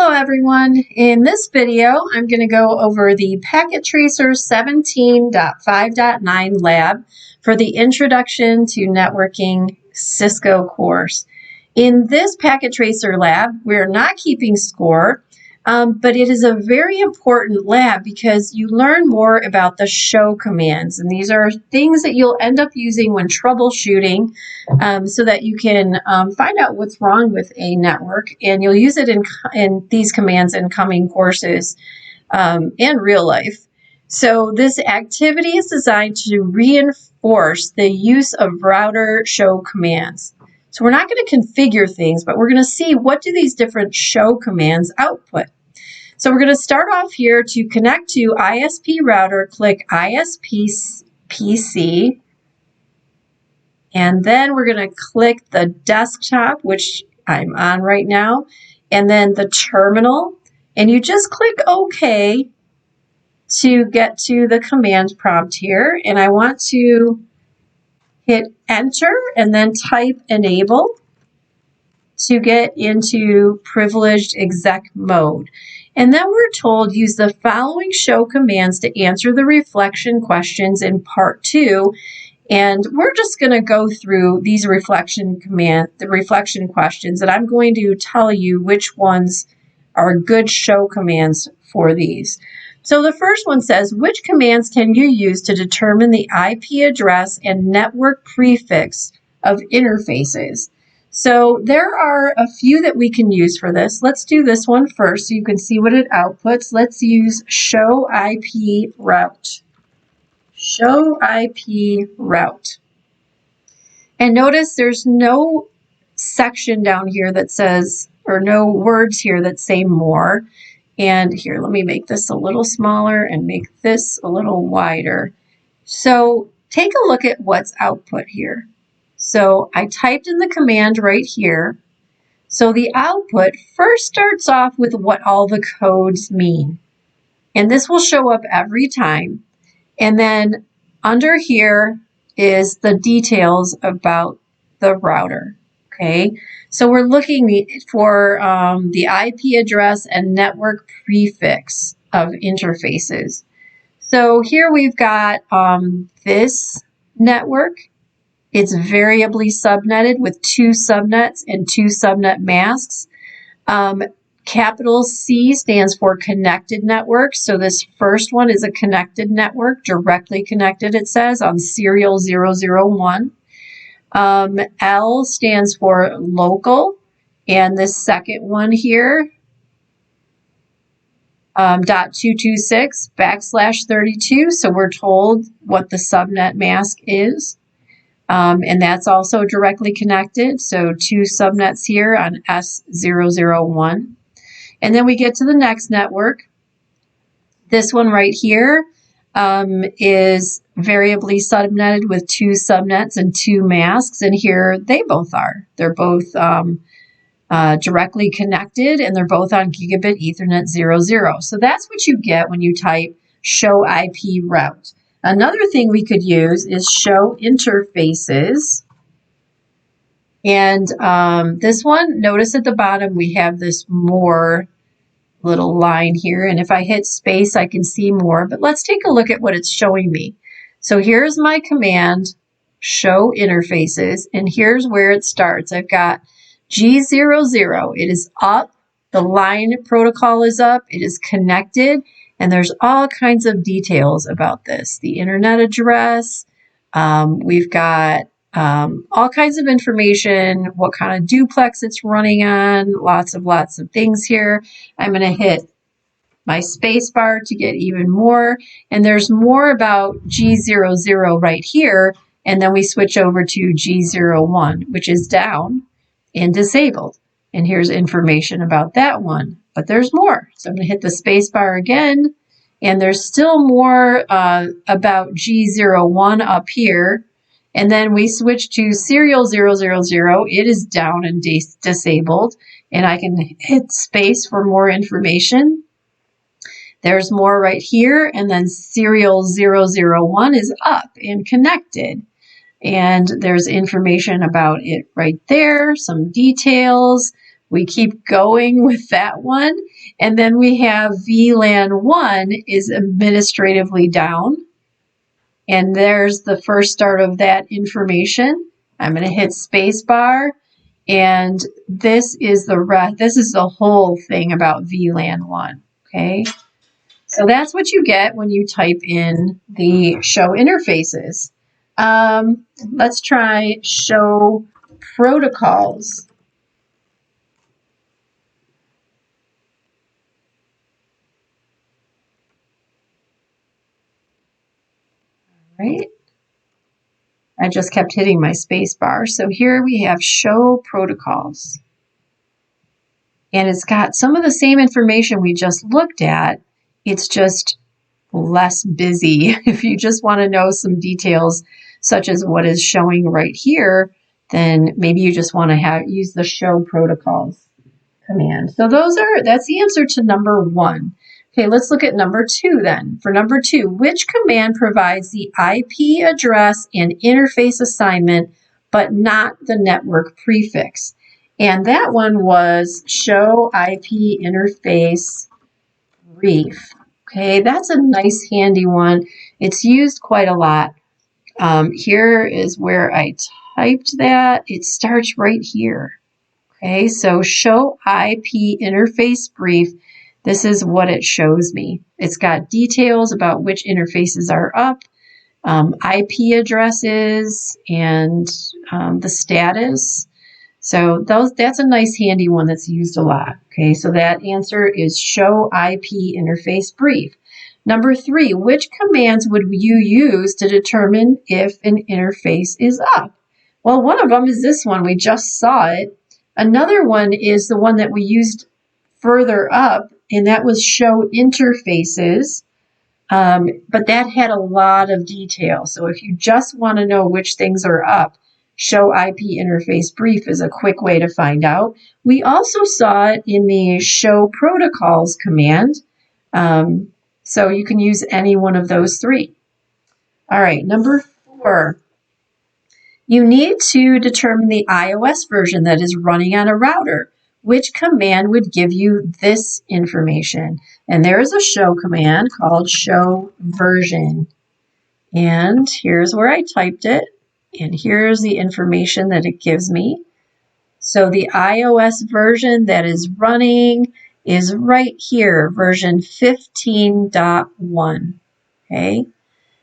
Hello everyone. In this video, I'm going to go over the Packet Tracer 17.5.9 lab for the Introduction to Networking Cisco course. In this Packet Tracer lab, we're not keeping score, but it is a very important lab because you learn more about the show commands. And these are things that you'll end up using when troubleshooting so that you can find out what's wrong with a network. And you'll use it in these commands in coming courses and real life. So this activity is designed to reinforce the use of router show commands. So we're not going to configure things, but we're going to see what do these different show commands output. So we're going to start off here to connect to ISP router, click ISP PC, and then we're going to click the desktop, which I'm on right now, and then the terminal, and you just click OK to get to the command prompt here, and I want to hit enter and then type enable to get into privileged exec mode. And then we're told use the following show commands to answer the reflection questions in part 2. And we're just going to go through these reflection questions, and I'm going to tell you which ones are good show commands for these. So the first one says, which commands can you use to determine the IP address and network prefix of interfaces? So there are a few that we can use for this. Let's do this one first so you can see what it outputs. Let's use show IP route. Show IP route. And notice there's no section down here that says, or no words here that say more. And here, let me make this a little smaller and make this a little wider. So take a look at what's output here. So I typed in the command right here. So the output first starts off with what all the codes mean. And this will show up every time. And then under here is the details about the router. Okay, so we're looking for the IP address and network prefix of interfaces. So here we've got this network. It's variably subnetted with 2 subnets and 2 subnet masks. Capital C stands for connected network. So this first one is a connected network, directly connected, it says, on serial 001. L stands for local, and this second one here, .226/32. So we're told what the subnet mask is. And that's also directly connected. So 2 subnets here on S001. And then we get to the next network. This one right here is variably subnetted with 2 subnets and 2 masks. And here they both are. They're both directly connected, and they're both on gigabit Ethernet 00. So that's what you get when you type show IP route. Another thing we could use is show interfaces. And this one, notice at the bottom we have this more little line here. And if I hit space, I can see more. But let's take a look at what it's showing me. So here's my command, show interfaces. And here's where it starts. I've got G00. It is up. The line protocol is up. It is connected. And there's all kinds of details about this. The internet address, we've got all kinds of information, what kind of duplex it's running on, lots of things here. I'm going to hit my space bar to get even more. And there's more about G00 right here. And then we switch over to G01, which is down and disabled. And here's information about that one. But there's more. So I'm going to hit the space bar again, and there's still more about G01 up here. And then we switch to serial 000. It is down and disabled, and I can hit space for more information. There's more right here, and then serial 001 is up and connected. And there's information about it right there, some details. We keep going with that one. And then we have VLAN 1 is administratively down. And there's the first start of that information. I'm going to hit spacebar. And this is the whole thing about VLAN 1. Okay. So that's what you get when you type in the show interfaces. Let's try show protocols. All right. I just kept hitting my space bar. So here we have show protocols. And it's got some of the same information we just looked at. It's just less busy. If you just want to know some details, such as what is showing right here, then maybe you just want to use the show protocols command. So that's the answer to number 1. Okay, let's look at number 2 then. For number 2, which command provides the IP address and interface assignment, but not the network prefix? And that one was show IP interface brief. Okay, that's a nice handy one. It's used quite a lot. Here is where I typed that. It starts right here. Okay, so show IP interface brief. This is what it shows me. It's got details about which interfaces are up, IP addresses, and the status. So that's a nice handy one that's used a lot. Okay, so that answer is show IP interface brief. Number 3, which commands would you use to determine if an interface is up? Well, one of them is this one. We just saw it. Another one is the one that we used further up, and that was show interfaces. But that had a lot of detail. So if you just want to know which things are up, show IP interface brief is a quick way to find out. We also saw it in the show protocols command. So you can use any one of those 3. All right, number 4. You need to determine the iOS version that is running on a router. Which command would give you this information? And there is a show command called show version. And here's where I typed it. And here's the information that it gives me. So the iOS version that is running is right here, version 15.1. Okay.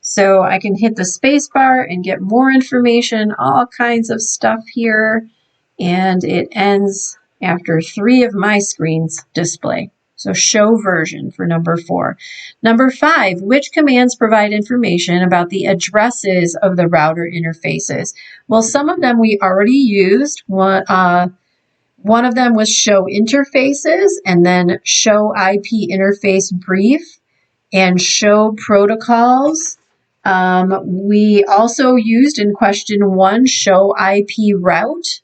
So I can hit the space bar and get more information, all kinds of stuff here. And it ends after 3 of my screens display. So show version for number 4. Number 5, which commands provide information about the addresses of the router interfaces? Well, some of them we already used. One of them was show interfaces, and then show IP interface brief, and show protocols. We also used in question 1, show IP route.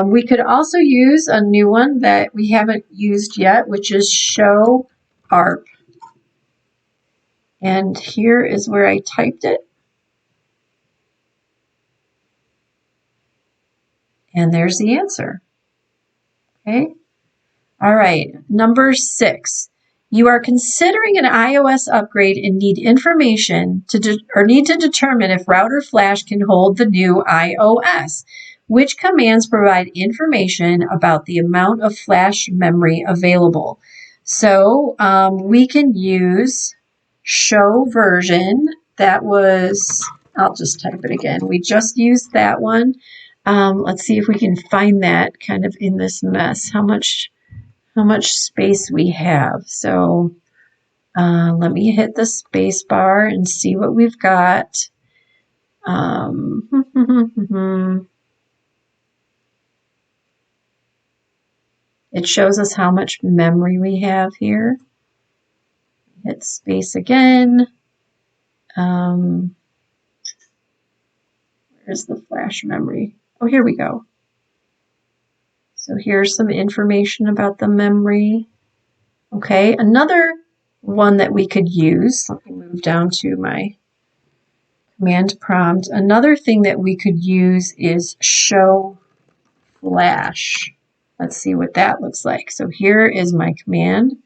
We could also use a new one that we haven't used yet, which is show ARP. And here is where I typed it. And there's the answer. Okay. All right. Number 6. You are considering an iOS upgrade and need information need to determine if router flash can hold the new iOS. Which commands provide information about the amount of flash memory available? So we can use show version. That was, I'll just type it again. We just used that one. Let's see if we can find that kind of in this mess. How much space we have. So let me hit the space bar and see what we've got. It shows us how much memory we have here. Hit space again. Where's the flash memory? Oh, here we go. So here's some information about the memory. Okay, another one that we could use, let me move down to my command prompt. Another thing that we could use is show flash. Let's see what that looks like. So here is my command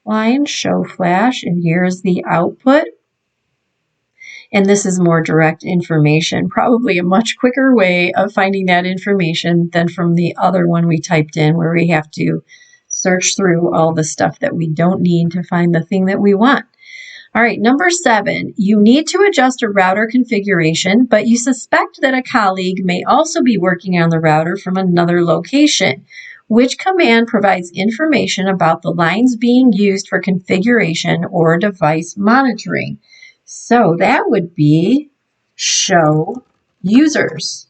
line, show flash, and here's the output. And this is more direct information, probably a much quicker way of finding that information than from the other one we typed in, where we have to search through all the stuff that we don't need to find the thing that we want. All right, number 7, you need to adjust a router configuration, but you suspect that a colleague may also be working on the router from another location. Which command provides information about the lines being used for configuration or device monitoring? So that would be show users.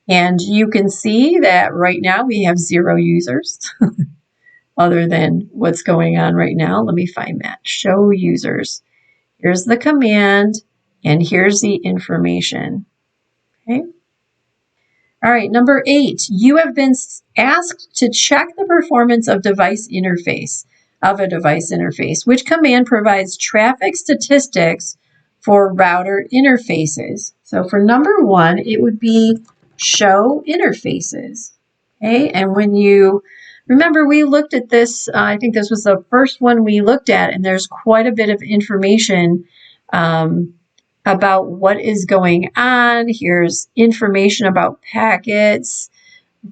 And you can see that right now we have 0 users. Other than what's going on right now. Let me find that. Show users. Here's the command, and here's the information. Okay. All right, number 8. You have been asked to check the performance of a device interface. Which command provides traffic statistics for router interfaces? So for number 1, it would be show interfaces. Okay, and when you remember, we looked at this, I think this was the first one we looked at, and there's quite a bit of information about what is going on. Here's information about packets,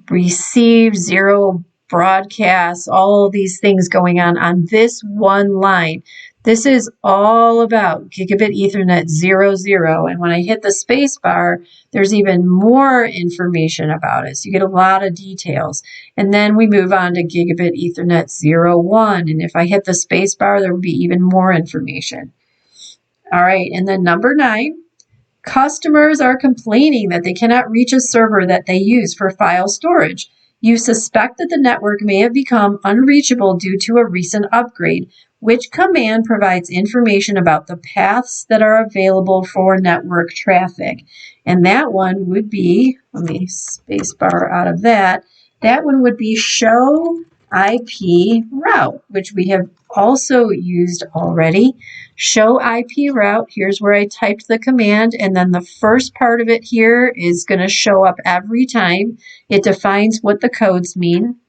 received, 0 broadcasts, all of these things going on this one line. This is all about gigabit Ethernet 00, and when I hit the space bar, there's even more information about it. So you get a lot of details. And then we move on to gigabit Ethernet 01, and if I hit the space bar, there will be even more information. All right, and then number 9, customers are complaining that they cannot reach a server that they use for file storage. You suspect that the network may have become unreachable due to a recent upgrade. Which command provides information about the paths that are available for network traffic? And that one would be, let me space bar out of that, that one would be show IP route, which we have also used already. Show IP route, here's where I typed the command, and then the first part of it here is going to show up every time. It defines what the codes mean.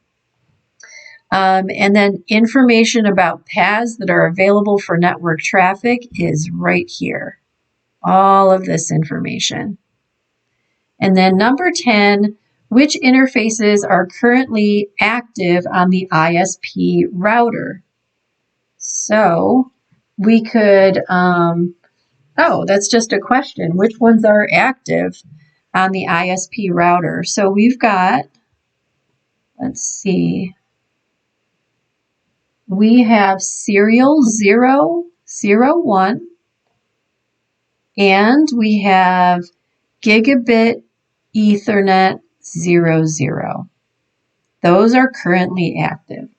And then information about paths that are available for network traffic is right here. All of this information. And then number 10, which interfaces are currently active on the ISP router? So we could, that's just a question. Which ones are active on the ISP router? So we've got, let's see, we have serial 001, and we have gigabit Ethernet 00. Those are currently active.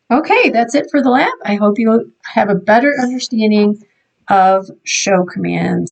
Okay, that's it for the lab. I hope you have a better understanding of show commands.